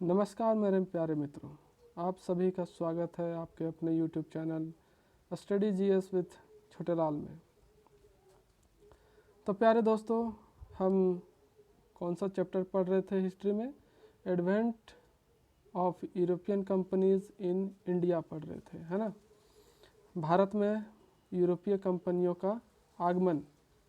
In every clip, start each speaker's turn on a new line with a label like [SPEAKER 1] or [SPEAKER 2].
[SPEAKER 1] नमस्कार मेरे प्यारे मित्रों, आप सभी का स्वागत है आपके अपने YouTube channel study GS with Chhotelal में। तो प्यारे दोस्तों, हम कौन सा चैप्टर पढ़ रहे थे हिस्ट्री में? Advent of European companies in India पढ़ रहे थे, है ना। भारत में यूरोपीय कंपनियों का आगमन,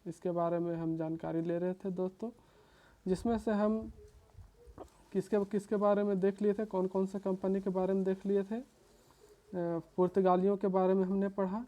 [SPEAKER 1] इसके बारे में हम जानकारी ले रहे थे दोस्तों, जिसमें से हम किसके किसके बारे में देख लिए थे, कौन कौन से कंपनी के बारे में देख लिए थे। पुर्तगालियों के बारे में हमने पढ़ा,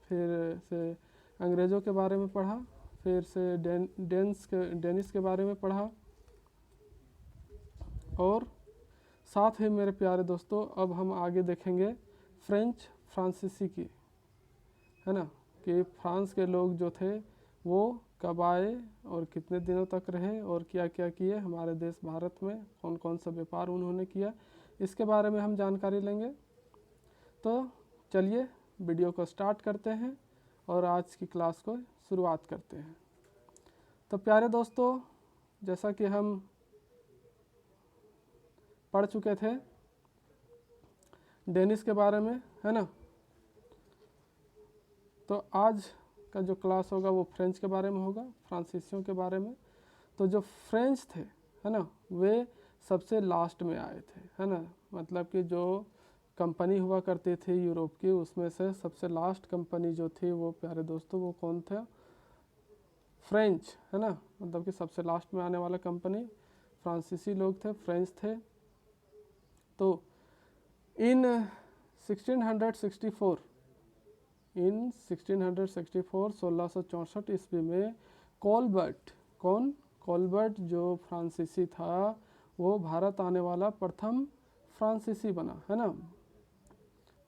[SPEAKER 1] फिर से अंग्रेज़ों के बारे में पढ़ा, फिर से डेनिश के बारे में पढ़ा, और साथ ही मेरे प्यारे दोस्तों अब हम आगे देखेंगे फ्रांसीसी की, है ना, कि फ्रांस के लोग जो थे वो कब आए और कितने दिनों तक रहे और क्या क्या किए हमारे देश भारत में, कौन कौन सा व्यापार उन्होंने किया, इसके बारे में हम जानकारी लेंगे। तो चलिए वीडियो को स्टार्ट करते हैं और आज की क्लास को शुरुआत करते हैं। तो प्यारे दोस्तों, जैसा कि हम पढ़ चुके थे डेनिश के बारे में, है ना, तो आज का जो क्लास होगा वो फ्रेंच के बारे में होगा, फ्रांसीसियों के बारे में। तो जो फ्रेंच थे, है ना, वे सबसे लास्ट में आए थे, है ना, मतलब कि जो कंपनी हुआ करती थी यूरोप की, उसमें से सबसे लास्ट कंपनी जो थी वो प्यारे दोस्तों वो कौन था? फ्रेंच, है ना, मतलब कि सबसे लास्ट में आने वाला कंपनी फ्रांसीसी लोग थे, फ्रेंच थे। तो इन 1664 1664 ईस्वी में कोलबर्ट जो फ्रांसीसी था वो भारत आने वाला प्रथम फ्रांसीसी बना, है ना।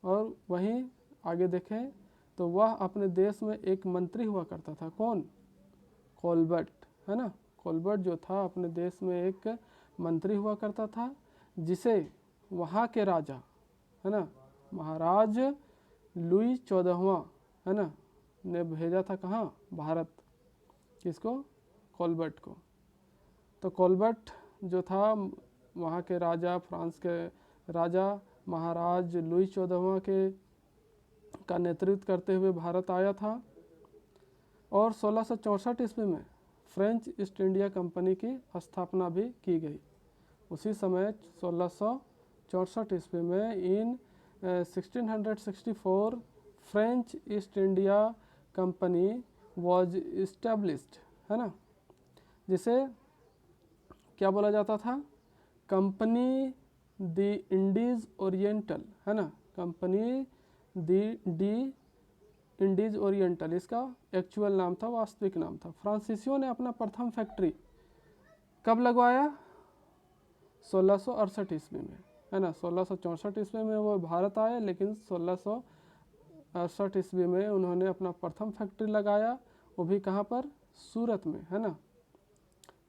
[SPEAKER 1] और वहीं आगे देखें तो वह अपने देश में एक मंत्री हुआ करता था। कौन? कोलबर्ट, है ना। कोलबर्ट जो था अपने देश में एक मंत्री हुआ करता था, जिसे वहाँ के राजा, है ना, महाराज लुई 14वां, है ना, ने भेजा था कहाँ? भारत। किसको? कोलबर्ट को। तो कोलबर्ट जो था वहाँ के राजा, फ्रांस के राजा महाराज लुई 14वां के का नेतृत्व करते हुए भारत आया था। और 1664 ईस्वी में फ्रेंच ईस्ट इंडिया कंपनी की स्थापना भी की गई। उसी समय 1664 ईस्वी में इन 1664 French east India company was established, है ना, जिसे क्या बोला जाता था? कंपनी द इंडीज ओरिएंटल, है ना, कंपनी दी इंडीज ओरिएंटल इसका एक्चुअल नाम था, वास्तविक नाम था। फ्रांसीसियों ने अपना प्रथम फैक्ट्री कब लगवाया? 1668 ईस्वी में, है ना। 1664 ईस्वी में वो भारत आए, लेकिन 1668 ईस्वी में उन्होंने अपना प्रथम फैक्ट्री लगाया, वो भी कहाँ पर? सूरत में, है ना।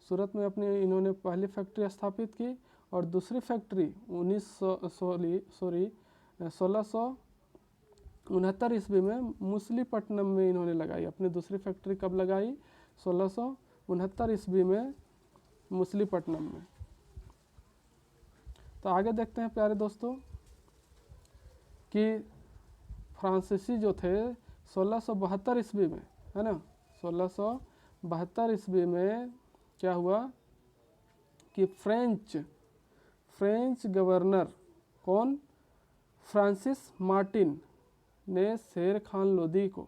[SPEAKER 1] सूरत में अपनी इन्होंने पहली फैक्ट्री स्थापित की। और दूसरी फैक्ट्री 1669 ईस्वी में मछलीपट्टनम में इन्होंने लगाई। अपनी दूसरी फैक्ट्री कब लगाई? 1669 ईस्वी में मछलीपट्टनम में। तो आगे देखते हैं प्यारे दोस्तों कि फ्रांसीसी जो थे 1672 ईस्वी में, है ना, 1672 ईस्वी में क्या हुआ कि फ्रेंच गवर्नर कौन? फ्रांसिस मार्टिन ने शेर खान लोदी को,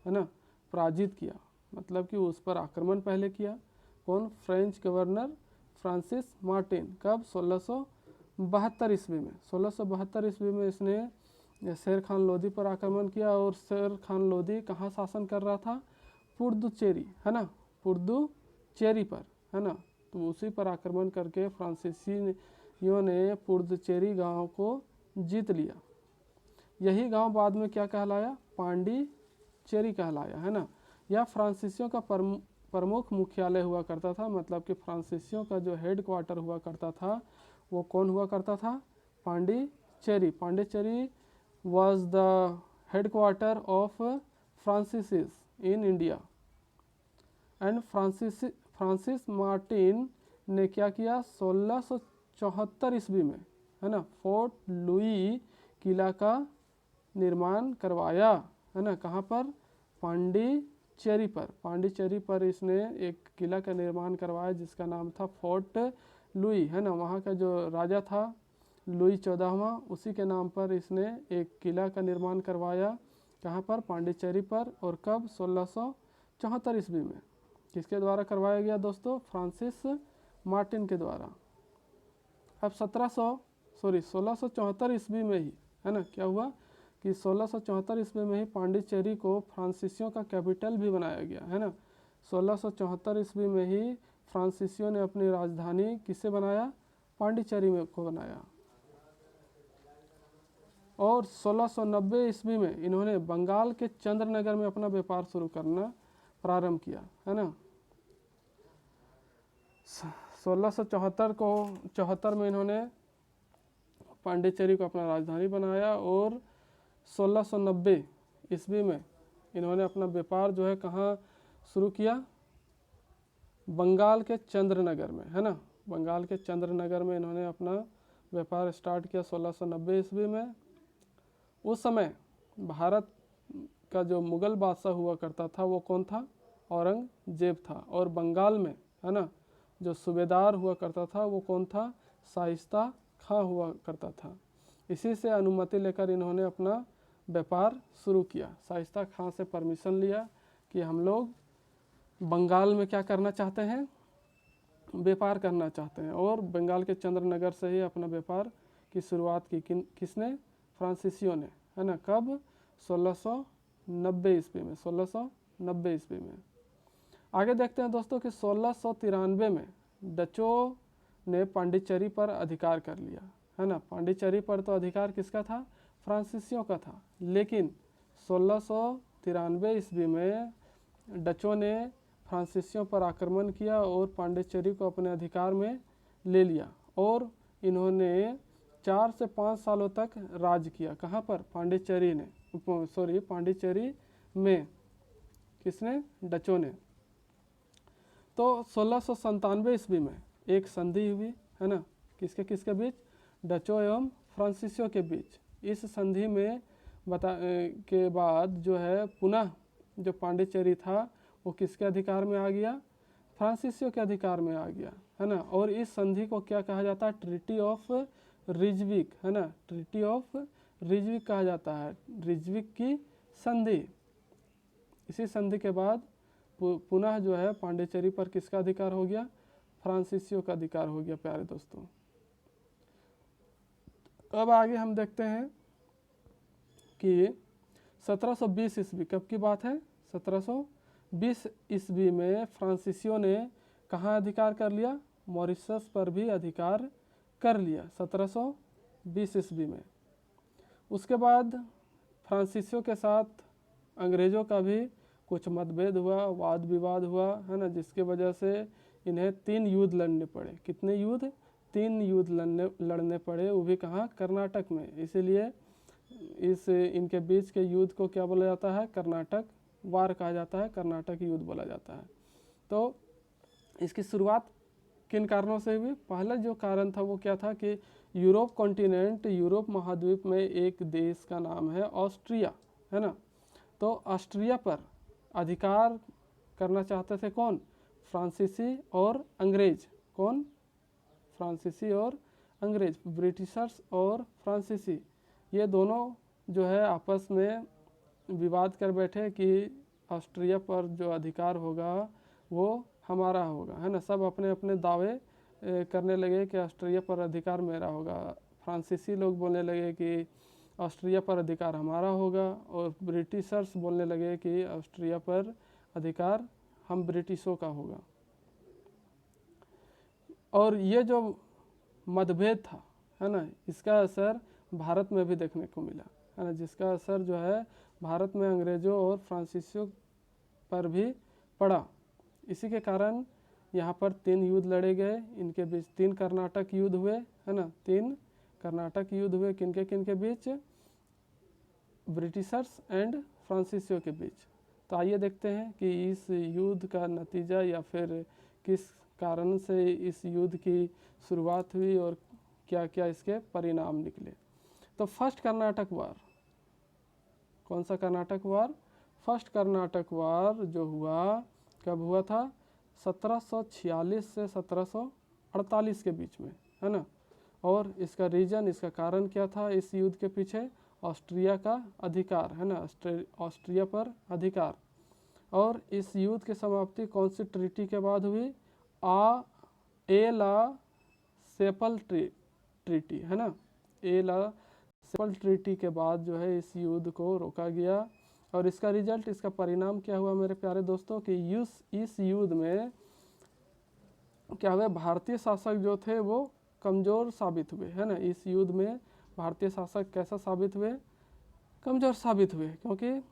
[SPEAKER 1] है ना, पराजित किया, मतलब कि उस पर आक्रमण पहले किया। कौन? French governor Francis Martin. कब? 1672 ईस्वी में। 1672 ईस्वी में इसने शेर खान लोदी पर आक्रमण किया। और शेर खान लोदी कहाँ शासन कर रहा था? पुडुचेरी, है ना, पुडुचेरी पर, है ना। तो उसी पर आक्रमण करके फ्रांसीसियों ने पुडुचेरी गांव को जीत लिया। यही गांव बाद में क्या कहलाया? पांडिचेरी कहलाया, है ना। यह फ्रांसीसियों का प्रमुख मुख्यालय हुआ करता था, मतलब कि फ्रांसीसियों का जो हेड क्वार्टर हुआ करता था वो कौन हुआ करता था? Pondicherry. Pondicherry was the headquarters of फ्रांसीसिस in India. And Francis Martin ने क्या किया? 1674 ईस्वी में, है ना, फोर्ट लुई किला का निर्माण करवाया, है ना, कहाँ पर, पांडिचेरी पर। पांडिचेरी पर इसने एक किला का निर्माण करवाया जिसका नाम था फोर्ट लुई, है ना। वहाँ का जो राजा था लुई 14वां, उसी के नाम पर इसने एक किला का निर्माण करवाया, कहाँ पर, पांडिचेरी पर। और कब, 1674 ईस्वी में। किसके द्वारा करवाया गया दोस्तों, फ्रांसिस मार्टिन के द्वारा। अब 1674 ईस्वी में ही, है ना, क्या हुआ कि 1674 ईस्वी में ही पांडिचेरी को फ्रांसीसियों का कैपिटल भी बनाया गया, है ना। 1674 ईस्वी में ही फ्रांसीसियों ने अपनी राजधानी किससे बनाया, पांडिचेरी में को बनाया। और 1690 ईस्वी में इन्होंने बंगाल के चंद्रनगर में अपना व्यापार शुरू करना प्रारंभ किया, है ना। 1674 में इन्होंने पांडिचेरी को अपना राजधानी बनाया और 1690 ईस्वी में इन्होंने अपना व्यापार जो है कहाँ शुरू किया, बंगाल के चंद्रनगर में, है ना। बंगाल के चंद्रनगर में इन्होंने अपना व्यापार स्टार्ट किया 1690 ईस्वी में। उस समय भारत का जो मुग़ल बादशाह हुआ करता था वो कौन था, औरंगजेब था। और बंगाल में, है ना, जो सूबेदार हुआ करता था वो कौन था, शाइस्ता खां हुआ करता था। इसी से अनुमति लेकर इन्होंने अपना व्यापार शुरू किया। शाइस्ता खां से परमिशन लिया कि हम लोग बंगाल में क्या करना चाहते हैं, व्यापार करना चाहते हैं। और बंगाल के चंद्रनगर से ही अपना व्यापार की शुरुआत की। किसने, फ्रांसीसियों ने, है ना। कब, 1690 ईस्वी में। 1690 ईस्वी में। आगे देखते हैं दोस्तों कि 1693 में डचों ने पांडिचेरी पर अधिकार कर लिया, है ना। पांडिचेरी पर तो अधिकार किसका था, फ्रांसीसियों का था। लेकिन 1693 ईस्वी में डचों ने फ्रांसीसियों पर आक्रमण किया और पांडिचेरी को अपने अधिकार में ले लिया। और इन्होंने 4 से 5 सालों तक राज किया। कहाँ पर, पांडिचेरी में। किसने, डचों ने। तो 1697 ईस्वी में एक संधि हुई, है ना, किसके किसके बीच, डचों एवं फ्रांसीसियों के बीच। इस संधि में के बाद जो है पुनः जो पांडिचेरी था वो किसके अधिकार में आ गया, फ्रांसीसियों के अधिकार में आ गया, है ना। और इस संधि को क्या कहा जाता है, ट्रीटी ऑफ रिजविक, है ना। ट्रीटी ऑफ रिजविक कहा जाता है, रिजविक की संधि। इसी संधि के बाद पुनः जो है पांडिचेरी पर किसका अधिकार हो गया, फ्रांसीसियों का अधिकार हो गया। प्यारे दोस्तों, अब आगे हम देखते हैं कि 1720 ईस्वी, कब की बात है, 1720 ईस्वी में फ्रांसीसियों ने कहाँ अधिकार कर लिया, मॉरिशस पर भी अधिकार कर लिया 1720 ईस्वी में। उसके बाद फ्रांसीसियों के साथ अंग्रेज़ों का भी कुछ मतभेद हुआ, वाद विवाद हुआ, है ना, जिसके वजह से इन्हें 3 युद्ध लड़ने पड़े। कितने युद्ध, 3 युद्ध लड़ने पड़े, वो भी कहाँ, कर्नाटक में। इसीलिए इनके बीच के युद्ध को क्या बोला जाता है, कर्नाटक वार कहा जाता है, कर्नाटक युद्ध बोला जाता है। तो इसकी शुरुआत किन कारणों से हुई, पहला जो कारण था वो क्या था कि यूरोप कॉन्टिनेंट, यूरोप महाद्वीप में एक देश का नाम है ऑस्ट्रिया, है ना। तो ऑस्ट्रिया पर अधिकार करना चाहते थे कौन, फ्रांसीसी और अंग्रेज। कौन, फ्रांसीसी और अंग्रेज, ब्रिटिशर्स और फ्रांसीसी, ये दोनों जो है आपस में विवाद कर बैठे कि ऑस्ट्रिया पर जो अधिकार होगा वो हमारा होगा, है ना। सब अपने अपने दावे करने लगे कि ऑस्ट्रिया पर अधिकार मेरा होगा। फ्रांसीसी लोग बोलने लगे कि ऑस्ट्रिया पर अधिकार हमारा होगा, और ब्रिटिशर्स बोलने लगे कि ऑस्ट्रिया पर अधिकार हम ब्रिटिशों का होगा। और ये जो मतभेद था, है ना, इसका असर भारत में भी देखने को मिला, है ना, जिसका असर जो है भारत में अंग्रेज़ों और फ्रांसीसियों पर भी पड़ा। इसी के कारण यहाँ पर 3 युद्ध लड़े गए, इनके बीच 3 कर्नाटक युद्ध हुए, है ना। 3 कर्नाटक युद्ध हुए, किनके बीच, ब्रिटिशर्स एंड फ्रांसीसियों के बीच। तो आइए देखते हैं कि इस युद्ध का नतीजा या फिर किस कारण से इस युद्ध की शुरुआत हुई और क्या क्या इसके परिणाम निकले। तो फर्स्ट कर्नाटक वार, कौन सा कर्नाटक वार? फर्स्ट कर्नाटक वार जो हुआ कब हुआ था? 1746 से 1748 के बीच में, है ना। और इसका रीजन, इसका कारण क्या था इस युद्ध के पीछे? ऑस्ट्रिया का अधिकार, है ना, ऑस्ट्रिया पर अधिकार। और इस युद्ध की समाप्ति कौन सी ट्रीटी के बाद हुई? ए ला सेपल ट्रीटी, है ना। ए ला सेपल ट्रीटी के बाद जो है इस युद्ध को रोका गया। और इसका रिजल्ट, इसका परिणाम क्या हुआ मेरे प्यारे दोस्तों कि इस युद्ध में क्या हुआ? भारतीय शासक जो थे वो कमज़ोर साबित हुए, है ना। इस युद्ध में भारतीय शासक कैसा साबित हुए? कमज़ोर साबित हुए, क्योंकि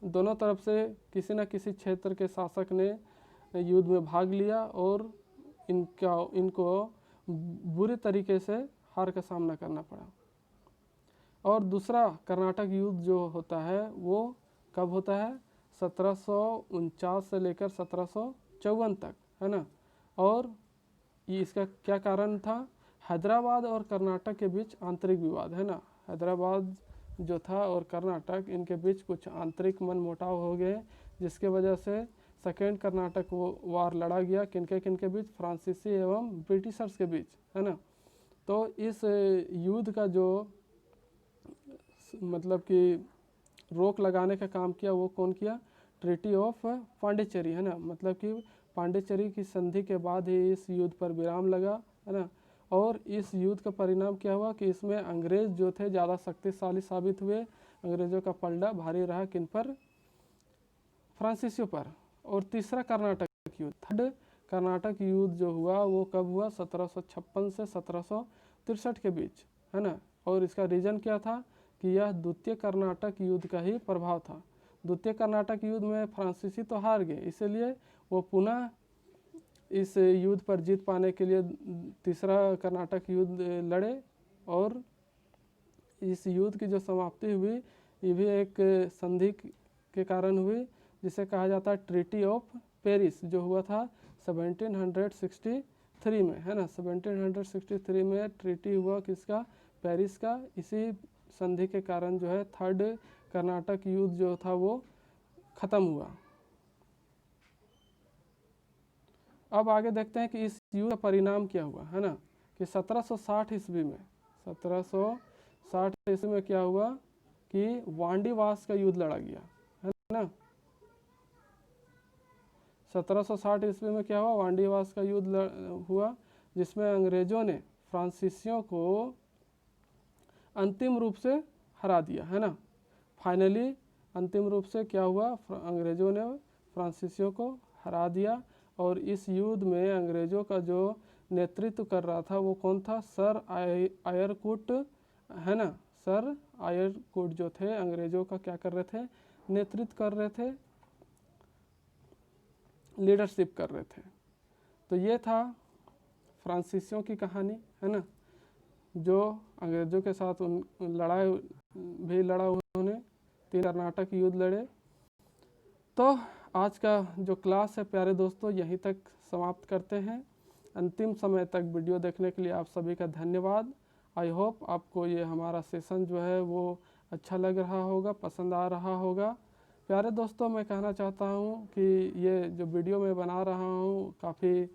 [SPEAKER 1] दोनों तरफ से किसी न किसी क्षेत्र के शासक ने युद्ध में भाग लिया और इनको बुरे तरीके से हार का सामना करना पड़ा। और दूसरा कर्नाटक युद्ध जो होता है वो कब होता है? 1749 से लेकर 1754 तक, है ना। और ये इसका क्या कारण था? हैदराबाद और कर्नाटक के बीच आंतरिक विवाद, है ना। हैदराबाद जो था और कर्नाटक, इनके बीच कुछ आंतरिक मनमुटाव हो गए, जिसके वजह से सेकेंड कर्नाटक वार लड़ा गया। किनके बीच? फ्रांसीसी एवं ब्रिटिशर्स के बीच, है ना। तो इस युद्ध का जो मतलब कि रोक लगाने का काम किया वो कौन किया? ट्रीटी ऑफ पांडिचेरी, है ना। मतलब कि पांडिचेरी की संधि के बाद ही इस युद्ध पर विराम लगा, है ना। और इस युद्ध का परिणाम क्या हुआ कि इसमें अंग्रेज जो थे ज़्यादा शक्तिशाली साबित हुए। अंग्रेज़ों का पलड़ा भारी रहा किन पर? फ्रांसीसियों पर। और तीसरा कर्नाटक युद्ध, थर्ड कर्नाटक युद्ध जो हुआ वो कब हुआ? 1756 से 1763 के बीच, है ना। और इसका रीज़न क्या था कि यह द्वितीय कर्नाटक युद्ध का ही प्रभाव था। द्वितीय कर्नाटक युद्ध में फ्रांसीसी तो हार गए, इसलिए वो पुनः इस युद्ध पर जीत पाने के लिए तीसरा कर्नाटक युद्ध लड़े। और इस युद्ध की जो समाप्ति हुई ये भी एक संधि के कारण हुई, जिसे कहा जाता है ट्रीटी ऑफ पेरिस, जो हुआ था 1763 में, है ना। 1763 में ट्रीटी हुआ किसका? पेरिस का। इसी संधि के कारण जो है थर्ड कर्नाटक युद्ध जो था वो ख़त्म हुआ। अब आगे देखते हैं कि इस युद्ध का परिणाम क्या हुआ, है ना। कि 1760 ईस्वी में, 1760 ईस्वी में क्या हुआ कि वांडीवास का युद्ध लड़ा गया, है ना। 1760 ईस्वी में क्या हुआ? वांडीवास का युद्ध हुआ, जिसमें अंग्रेज़ों ने फ्रांसीसियों को अंतिम रूप से हरा दिया, है ना। फाइनली अंतिम रूप से क्या हुआ? अंग्रेज़ों ने फ्रांसीसियों को हरा दिया। और इस युद्ध में अंग्रेज़ों का जो नेतृत्व कर रहा था वो कौन था? सर आयरकुट, है ना। सर आयरकुट जो थे अंग्रेज़ों का क्या कर रहे थे? नेतृत्व कर रहे थे, लीडरशिप कर रहे थे। तो ये था फ्रांसीसियों की कहानी, है ना, जो अंग्रेज़ों के साथ लड़ाई भी लड़ा उन्होंने, 3 कर्नाटक युद्ध लड़े। तो आज का जो क्लास है प्यारे दोस्तों यहीं तक समाप्त करते हैं। अंतिम समय तक वीडियो देखने के लिए आप सभी का धन्यवाद। आई होप आपको ये हमारा सेशन जो है वो अच्छा लग रहा होगा, पसंद आ रहा होगा। प्यारे दोस्तों मैं कहना चाहता हूँ कि ये जो वीडियो मैं बना रहा हूँ काफ़ी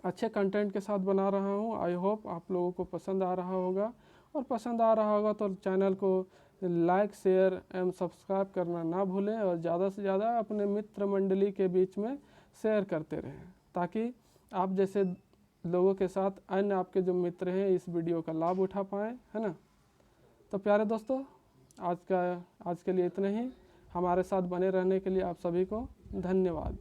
[SPEAKER 1] अच्छे कंटेंट के साथ बना रहा हूँ। आई होप आप लोगों को पसंद आ रहा होगा, और पसंद आ रहा होगा तो चैनल को लाइक, शेयर एवं सब्सक्राइब करना ना भूलें, और ज़्यादा से ज़्यादा अपने मित्र मंडली के बीच में शेयर करते रहें, ताकि आप जैसे लोगों के साथ अन्य आपके जो मित्र हैं इस वीडियो का लाभ उठा पाएँ, है ना। तो प्यारे दोस्तों आज के लिए इतना ही। हमारे साथ बने रहने के लिए आप सभी को धन्यवाद।